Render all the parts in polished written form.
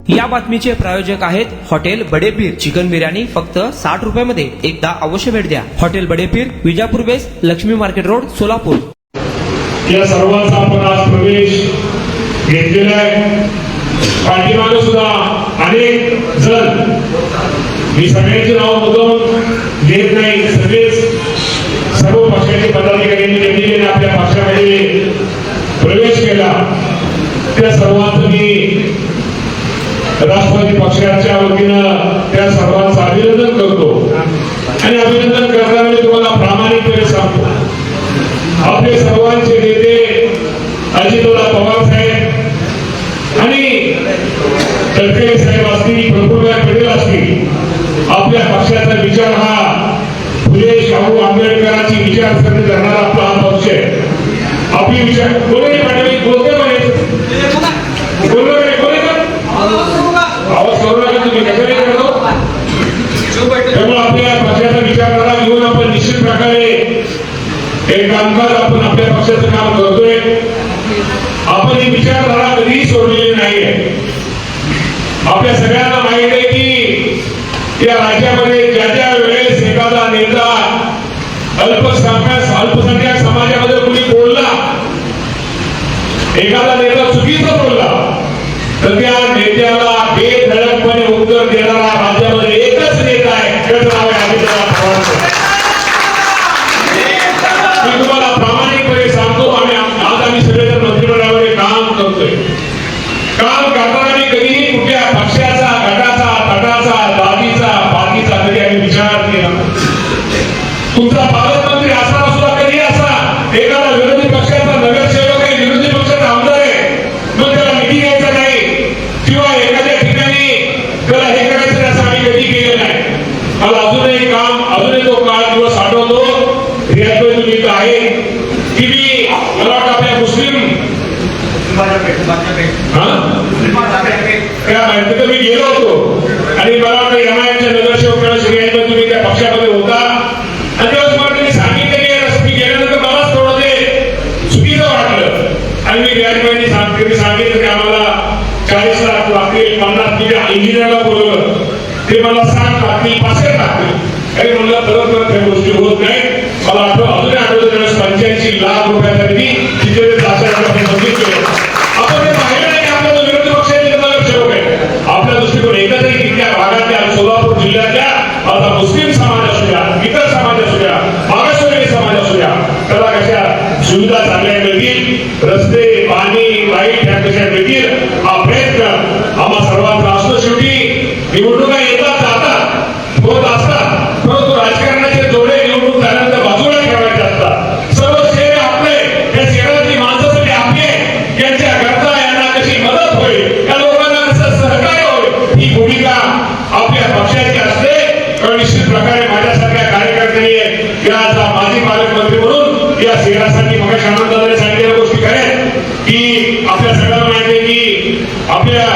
या बातमीचे प्रायोजक आहेत हॉटेल बडेपीर. चिकन बिर्याणी फक्त 60 रुपयामध्ये. एकदा अवश्य भेट द्या. Hotel Badepir, Vijapur west, Laxmi market road, Solapur. या सर्वांचा आपण आज प्रवेश घेतलेला आहे. पाठीमागे सुद्धा अनेक जण, मी सगळ्यांची नाव मुद्दाम घेत नाही, सगळेच सर्व पक्षाचे पदाधिकाऱ्यांनी ज्यांनी आपल्या पक्षामध्ये प्रवेश केला त्या सर्वांचं मी राष्ट्रवादी पक्षाच्या वतीनं त्या सर्वांचं अभिनंदन करतो. आणि अभिनंदन करताना मी तुम्हाला प्रामाणिकपणे सांगतो, आपले सर्वांचे नेते अजितदादा पवार साहेब आणि तडकरे साहेब असतील, प्रफुल्लभाई पटेल असतील, आपल्या पक्षाचा विचार हा फुले शाहू आंबेडकरांची विचारसरणी करणारा आपला हा पक्ष आहे. आपली विचार कोणी पाठवली बोलते आवाज करू नका तुम्ही, कशाने करतो. त्यामुळे आपल्या पक्षाचा विचारधारा घेऊन आपण निश्चित प्रकारे एक कामकाज आपण आपल्या पक्षाचं काम करतोय. आपण ही विचारधारा कधीही सोडलेली नाहीये. आपल्या सगळ्यांना माहित आहे की या राज्यामध्ये ज्या ज्या वेळेस एखादा नेता अल्पसंख्याक समाजामध्ये कुणी बोलला, एखादा नेता चुकीचा बोलला, तर त्या नेत्याला बेधडकपणे उत्तर देणारा राज्यामध्ये एकच नेता आहे, त्याचं नाव आहे अजितदादा पवार. मी तुम्हाला प्रामाणिकपणे सांगतो, आज आम्ही सगळेजण मंत्रिमंडळामध्ये काम करतोय. काम करताना मी कधीही कुठल्या पक्षाचा, गटाचा, तटाचा, जातीचा, पार्टीचा कधी आम्ही विचार केला. तुमचा पालकमंत्री असताना सुद्धा कधी असा एखादा विरोधी पक्षाचा नगरसेवक आहे, विरोधी पक्षाचा आमदार आहे, मग त्याला निधी द्यायचा नाही किंवा एखाद्या ठिकाणी त्याला हे करायचं असं आम्ही कधी केलं नाही. मला अजूनही तो काळ दिवस आठवतो. तुम्ही आहे की मी मला वाटतं आपल्या मुस्लिम तिथं मी गेलो होतो आणि मला वाटतं एमआयएमच्या नगरसेवकाला श्रेयांमध्ये तुम्ही त्या पक्षामध्ये होता आणि तेव्हा मला त्यांनी सांगितलं की मी गेल्यानंतर मलाच थोडं ते चुकीचं वाटलं आणि मी गॅरमॅननी सांगितलं की आम्हाला 40 लाख लागतील, 50 इंजिनियरला बोलवलं, ते मला 60 लागतील, 65 लागतील. काही म्हणलं परत त्या गोष्टी होत नाही. मला अजून आठवतं त्यावेळेस 85 लाख रुपयाचा निधी तिथे मंजूर केलं. आपण हे पाहिलं नाही की आपल्याला विरोधी पक्षाचे नगरसेवक आहे. आपल्या दृष्टीकोन एकच आहे की त्या भागातल्या सोलापूर जिल्ह्यातल्या आता मुस्लिम समाज असू द्या, इतर समाज असू द्या, मागासवर्गीय समाज असू द्या, त्याला कशा सुविधा चांगल्या मिळतील, रस्ते, पाणी, लाईट ह्या कशा मिळतील, हा प्रयत्न आम्हा सर्वांचा असतो. शेवटी निवडणुका येतात जातात होत असतात, परंतु राजकारणाचे जोडे निवडणूक झाल्यानंतर बाजूला ठेवायचे असतात. सर्व शहरे आपले, त्या शहरातली माणसासाठी आपले, यांच्या गरजा यांना कशी मदत होईल, या लोकांना कसं सहकार्य होईल, ही भूमिका आपल्या पक्षाची असते. निश्चित प्रकारे माझ्यासारख्या कार्यकर्त्यांनी या माजी पालकमंत्री म्हणून या शहरासाठी मग आनंदाने सांगितलेल्या गोष्टी करेन की आपल्या सगळ्यांना माहिती आहे की आपल्या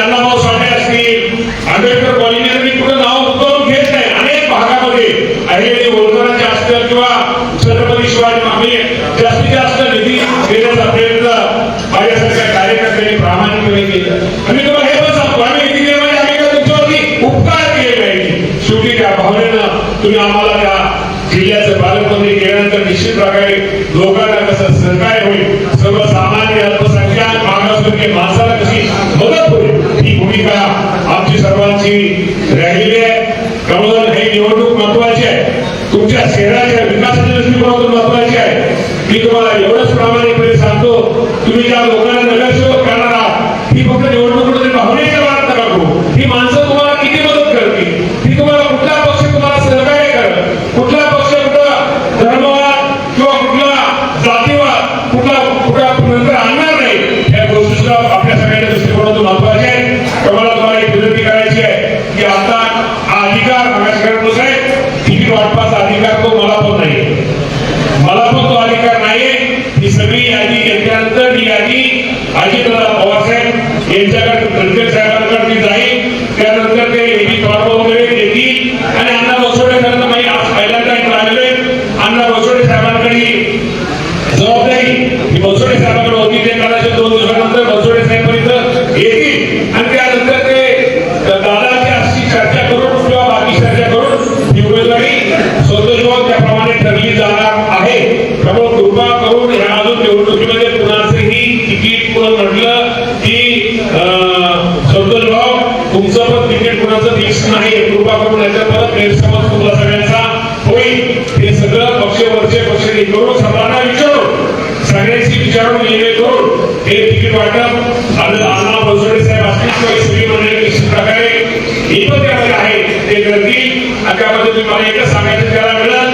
अण्णाभाऊ साठे असतील, आंबेडकर कॉलनीमध्ये मी कुठं नाव उतरवून घेत नाही, अनेक भागामध्ये अहिल्यादेवी होळकरांचे असतील किंवा छत्रपती शिवाजी महाराज जास्तीत जास्त निधी देण्याचा प्रयत्न माझ्यासारख्या कार्यकर्त्यांनी प्रामाणिकपणे केला. आणि तुम्हाला हे पण सांगतो, आम्ही निधी देण्यामध्ये आम्ही का तुमच्यावरती उपकार केले नाही. शेवटी त्या भावनेनं तुम्ही आम्हाला त्या जिल्ह्याचं पालकमंत्री केल्यानंतर निश्चित प्रकारे लोकांना कसं सहकार्य होईल, सर्वसामान्य अल्पसंख्याक मागासवर्गीय माणसाला कशी मदत होईल, ही भूमिका आमची सर्वांची राहिलेली आहे. त्यामुळे ही निवडणूक महत्वाची आहे, तुमच्या शहराच्या विकासाच्या दृष्टिकोनातून महत्वाची आहे. मी तुम्हाला एवढंच प्रामाणिकपणे सांगतो, तुम्ही ज्या लोकांना नगरसेवक करणार आहात, ही फक्त निवडणुकीमध्ये भावनेच्या वाढ नका करू. ही माणसं तुम्हाला किती मदत करतील, ही तुम्हाला कुठला पक्ष तुम्हाला सहकार्य करेल, कुठला पक्ष कुठला धर्मवाद किंवा कुठला जातीवाद कुठला नंतर आणणार नाही, या गोष्टी सुद्धा आपल्या सगळ्यांच्या दृष्टिकोनातून महत्वाचे आहे. तुम्हाला एक विनंती करायची आहे की आता हा अधिकार मागासवर्गीय आहे, तिकीट वाटपाचा अधिकार तो मला पण नाही, मला पण तो अधिकार नाहीये. ही सगळी यादी घेतल्यानंतर ही यादी अजितदादा पवार साहेब यांच्याकडे तडकरे साहेबांकडे जाईल. त्यानंतर ते एबी फॉर्म वगैरे देतील आणि अण्णा बसवडे साहेबांना आज पहिल्यांदा आलेले अण्णा बसवडे साहेबांकडे जबाबदारी ही बसवडे साहेबांकडे होती. ते कदाचित 2 दिवसानंतर बसवडे साहेब येतील आणि त्यानंतर ते दादाची अशी चर्चा करून किंवा बाकी चर्चा करून ही उमेदवारी स्वतः त्याप्रमाणे ठरली जाणार आहे. त्यामुळे कृपा करून ह्या अजून निवडणुकीमध्ये कुणाचंही तिकीट कोण म्हटलं की संतोष भाऊ तुमचं पण तिकीट कुणाचं फिक्स नाही. कृपा करून याचा परत गैरसमज तुमचा सगळ्यांचा होईल. हे सगळं पक्षवरचे पक्षी करून सर्वांना विचारून सगळ्यांशी विचारून निर्णय करून हे तिकीट वाटप अण्णा बनसोडे साहेब असतील किंवा सगळी मंडळी निश्चित प्रकारे एकच त्यामध्ये आहे ते करतील. आणि त्यामध्ये तुम्ही मला एकच सांगायचं त्याला मिळेल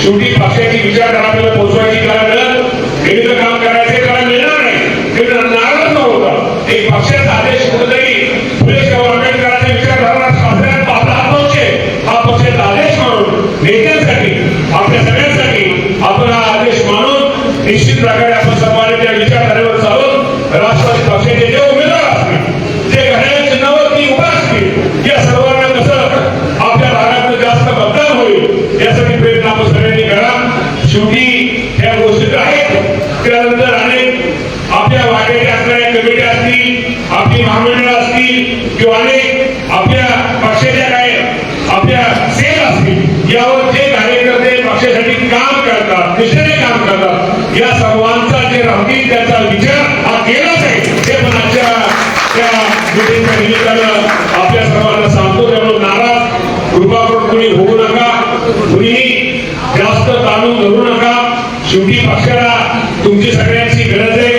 शेवटी पक्षाची विचारधारा आपल्याला पोहोचवायची त्याला मिळेल. विविध काम करायचे त्याला मिळणार नाही. ते नाराज न होता एक पक्षाचा आदेश कुठेतरी फुले शाहू आंबेडकरांच्या विचारधारा शास्त्रात आपला हातोचे हा पक्षाचा आदेश म्हणून नेत्यांसाठी आपल्या सगळ्यांसाठी आपण हा आदेश मानून निश्चित प्रकारे आपण सर्वांनी त्या विचारधारेवर चालून राष्ट्रवादी पक्षाचे जे उमेदवार असतील जे घड्याळ चिन्हावरती उभा असतील या सर्वांना कसं आपल्या भागात जास्त मतदान होईल यासाठी प्रयत्न आपण सगळ्यांनी करा. शेवटी त्या गोष्टी आहेत. त्यानंतर अनेक आपल्या वाटेच्या असणाऱ्या कमिटी असतील आपली महामंडळ असतील किंवा अनेक आपल्या पक्षाच्या काय आपल्या सेल असतील यावर जे कार्यकर्ते पक्षासाठी काम करतात निष्ठेने काम करतात या सर्वांचा जे राहतील त्याचा विचार हा केलाच आहे. हे पण आजच्या त्या मिटिंगच्या निमित्तानं आपल्या सर्वांना सांगतो. त्यामुळे नाराज कृपा करून कुणी होऊ नका. कुणीही जास्त ताणून धरू नका. शेवटी पक्षाला तुमची सगळ्यांची गरज आहे.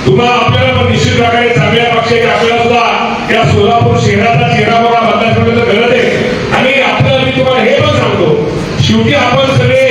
तुम्हाला आपल्याला पण निश्चित प्रकारे चांगल्या पक्षाची आपल्याला सुद्धा या सोलापूर शहराचा चेहरामोहरा मतदारसंघाची गरज आहे. आणि आपल्याला मी तुम्हाला हे पण सांगतो शेवटी आपण सगळे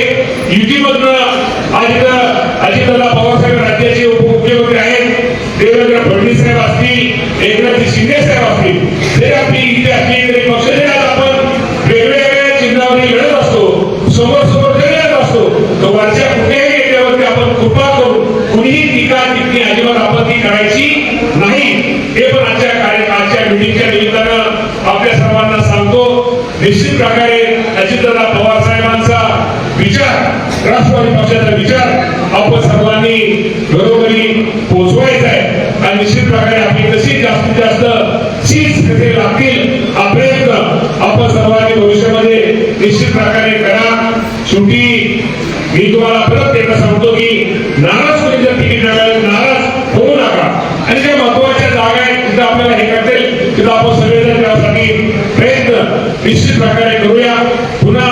युतीमधनं अजितदादा पवार साहेब राज्याचे उपमुख्यमंत्री आहेत. देवेंद्र फडणवीस साहेब असतील एकनाथ शिंदे साहेब असतील ते आपली युती असली तरी पक्ष जे आज आपण वेगवेगळ्या चिन्हावरती लढत असतो समोर समोर जरी लढत असतो तर वरच्या कुठल्याही नेत्यावरती आपण कृपा करून कुणीही टीका टिप्पणी अजिबात आपण ती करायची नाही. हे पण आजच्या मिटिंगच्या निमित्तानं आपल्या सर्वांना सांगतो. निश्चित प्रकारे अजितदादा पवार साहेबांचा विचार राष्ट्रवादी पक्षाचा विचार आपण सर्वांनी घरोघरी पोहोचवायचा आहे. आणि निश्चित प्रकारे आपली कशी जास्तीत जास्त सीट्स कसे लागतील हा प्रयत्न आपण सर्वांनी भविष्यामध्ये निश्चित प्रकारे करा. शेवटी मी तुम्हाला परत एकदा सांगतो की नाराज कोणी जर तिकीट मिळालं नाराज होऊ नका. आणि ज्या महत्वाच्या जागा आहेत तिथं आपल्याला हे करता येईल तिथं आपण सगळेजण त्यासाठी प्रयत्न निश्चित प्रकारे करूया. पुन्हा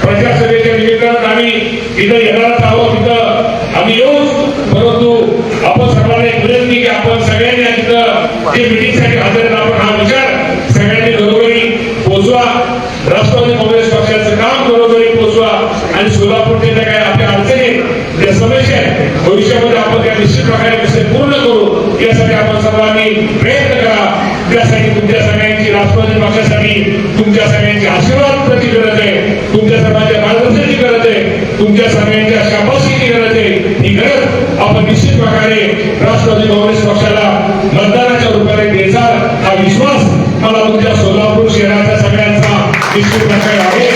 प्रजासभेच्या निमित्तानं आम्ही इथं येणारच आहोत. तिथं आम्ही येऊच परंतु आपण सर्वांना एक विनंती की आपण सगळ्यांनी तिथं जे मिटिंगसाठी हजर आहेत आपण हा विचार सगळ्यांनी घरोघरी पोहोचवा. राष्ट्रवादी काँग्रेस पक्षाचं काम घरोघरी पोहोचवा. आणि सोलापूरच्या ज्या काही आपल्या अडचणी ज्या समस्या आहेत भविष्यामध्ये आपण त्या निश्चित प्रकारे कसे पूर्ण करू यासाठी आपण सर्वांनी प्रयत्न करा. त्यासाठी तुमच्या सगळ्यांची राष्ट्रवादी पक्षासाठी तुमच्या सगळ्यांची आशीर्वादाची गरज आहे. तुमच्या सर्वांच्या मार्गदर्शनाची गरज आहे. तुमच्या सगळ्यांच्या शाबासकीची गरज आहे. ही गरज आपण निश्चित प्रकारे राष्ट्रवादी काँग्रेस पक्षाला मतदानाच्या रूपाने द्यायचा हा विश्वास मला तुमच्या सोलापूर शहराच्या सगळ्यांचा निश्चित प्रकारे आहे.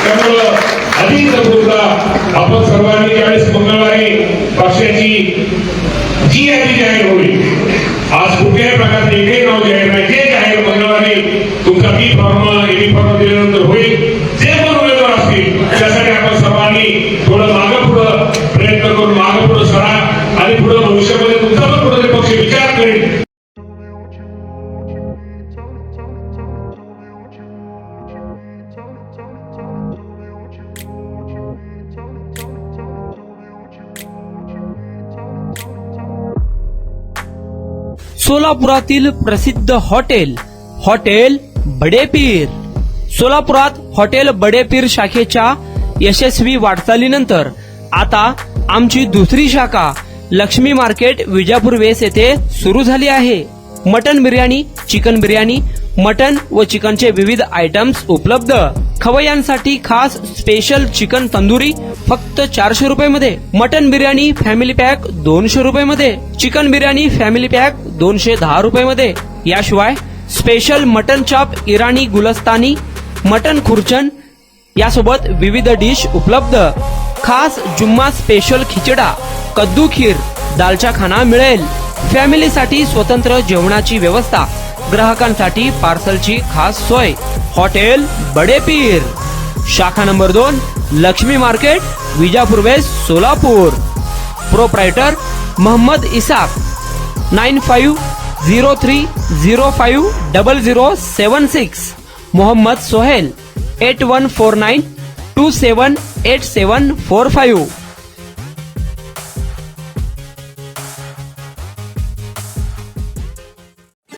त्यामुळं अधिक जागरूकता आपण सर्वांनी ज्यावेळेस मंगळवारी पक्षाची जी यादी जाहीर होईल आज कुठल्याही प्रकारचे एकही नाव जाहीर नाही. जे जाहीर मंगळवारी तुमचा बी फॉर्म एबी फॉर्म दिल्यानंतर होईल. जे पण उमेदवार असतील त्यासाठी आपण सर्वांनी थोडं मागं पुढं प्रयत्न करून मागं पुढं सरा आणि पुढे भविष्यामध्ये तुमचा पण कुठेतरी पक्ष विचार करेल. सोलापुरातील प्रसिद्ध हॉटेल बडे पीर. सोलापुरात हॉटेल बडे पीर शाखेच्या यशस्वी वाटचालीनंतर आता आमची दुसरी शाखा लक्ष्मी मार्केट विजापूर वेस येथे सुरू झाली आहे. Mutton biryani, chicken biryani, mutton व चिकनचे विविध आयटम्स उपलब्ध. खवय्यांसाठी खास स्पेशल चिकन तंदुरी फक्त 400 रुपये मध्ये. मटन बिर्याणी फॅमिली पॅक 200 रुपये मध्ये. चिकन बिर्याणी फॅमिली पॅक 210 रुपये मध्ये. याशिवाय स्पेशल मटन चाप, इराणी गुलस्तानी, मटन खुर्चन यासोबत विविध डिश उपलब्ध. खास जुम्मा स्पेशल खिचडा, कद्दू खीर, दालचा खाना मिळेल. फॅमिलीसाठी स्वतंत्र जेवणाची व्यवस्था, ग्राहकांसाठी पार्सलची खास सोय. हॉटेल बडेपीर, शाखा number 2, Laxmi market, Vijapur west, Solapur. Proprietor Mohammad Isaq. 9503050076. Mohammad Sohel. 8149278745.